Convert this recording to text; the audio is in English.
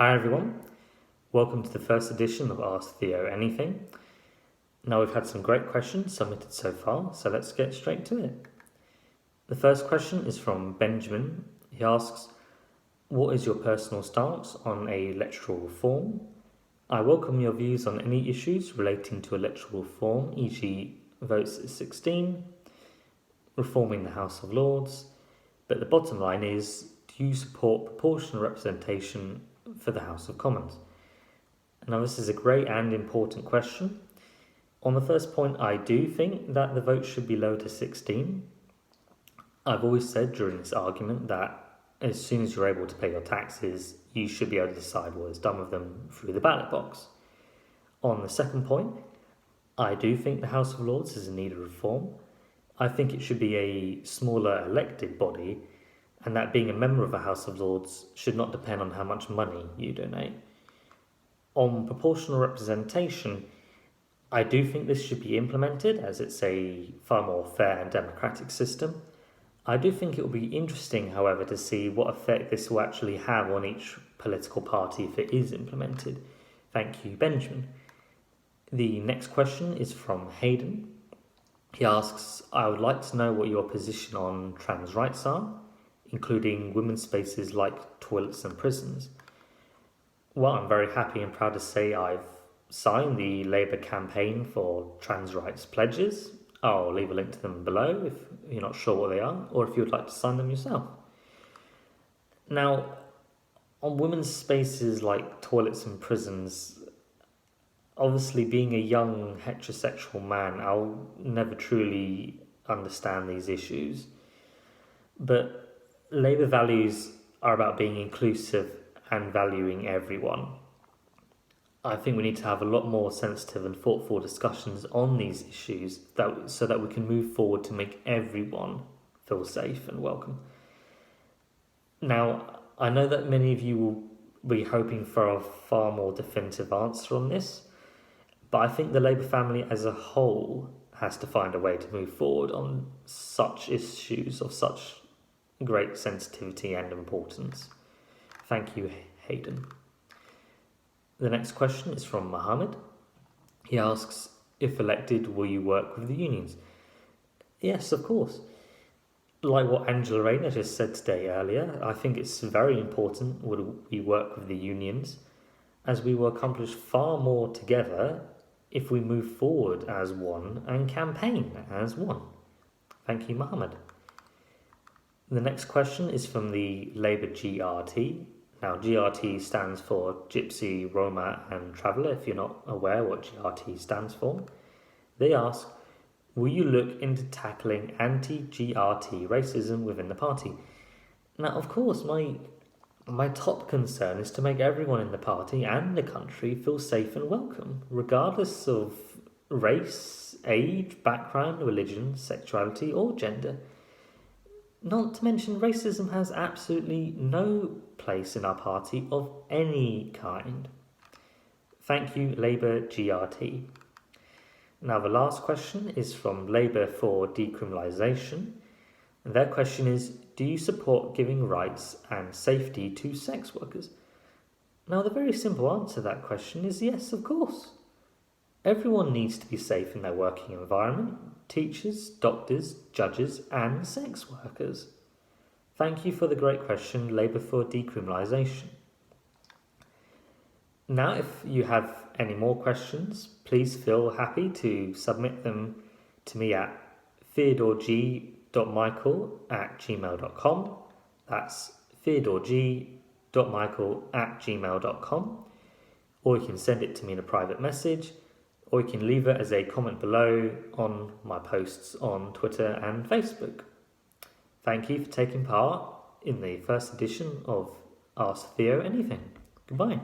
Hi everyone, welcome to the first edition of Ask Theo Anything. Now we've had some great questions submitted so far, so let's get straight to it. The first question is from Benjamin. He asks, what is your personal stance on electoral reform? I welcome your views on any issues relating to electoral reform, e.g. votes at 16, reforming the House of Lords, but the bottom line is, do you support proportional representation for the House of Commons? Now this is a great and important question. On the first point, I do think that the vote should be lowered to 16. I've always said during this argument that as soon as you're able to pay your taxes, you should be able to decide what is done with them through the ballot box. On the second point, I do think the House of Lords is in need of reform. I think it should be a smaller elected body, and that being a member of the House of Lords should not depend on how much money you donate. On proportional representation, I do think this should be implemented as it's a far more fair and democratic system. I do think it will be interesting, however, to see what effect this will actually have on each political party if it is implemented. Thank you, Benjamin. The next question is from Hayden. He asks, I would like to know what your position on trans rights are, including women's spaces like toilets and prisons. Well, I'm very happy and proud to say I've signed the Labour campaign for trans rights pledges. I'll leave a link to them below if you're not sure what they are, or if you would like to sign them yourself. Now, on women's spaces like toilets and prisons, obviously being a young heterosexual man, I'll never truly understand these issues. But Labour values are about being inclusive and valuing everyone. I think we need to have a lot more sensitive and thoughtful discussions on these issues so that we can move forward to make everyone feel safe and welcome. Now, I know that many of you will be hoping for a far more definitive answer on this, but I think the Labour family as a whole has to find a way to move forward on such issues of such great sensitivity and importance. Thank you, Hayden. The next question is from Mohammed. He asks, if elected, will you work with the unions? Yes, of course. Like what Angela Rayner just said today earlier, I think it's very important we work with the unions, as we will accomplish far more together if we move forward as one and campaign as one. Thank you, Mohammed. The next question is from the Labour GRT. Now, GRT stands for Gypsy, Roma and Traveller, if you're not aware what GRT stands for. They ask, will you look into tackling anti-GRT racism within the party? Now, of course, my top concern is to make everyone in the party and the country feel safe and welcome, regardless of race, age, background, religion, sexuality or gender. Not to mention, racism has absolutely no place in our party of any kind. Thank you, Labour GRT. Now, the last question is from Labour for Decriminalisation. And their question is, do you support giving rights and safety to sex workers? Now, the very simple answer to that question is yes, of course. Everyone needs to be safe in their working environment. Teachers, doctors, judges and sex workers. Thank you for the great question, Labour for Decriminalisation. Now, if you have any more questions, please feel happy to submit them to me at theodoreg.michael@gmail.com. That's theodoreg.michael@gmail.com. Or you can send it to me in a private message, or you can leave it as a comment below on my posts on Twitter and Facebook. Thank you for taking part in the first edition of Ask Theo Anything. Goodbye.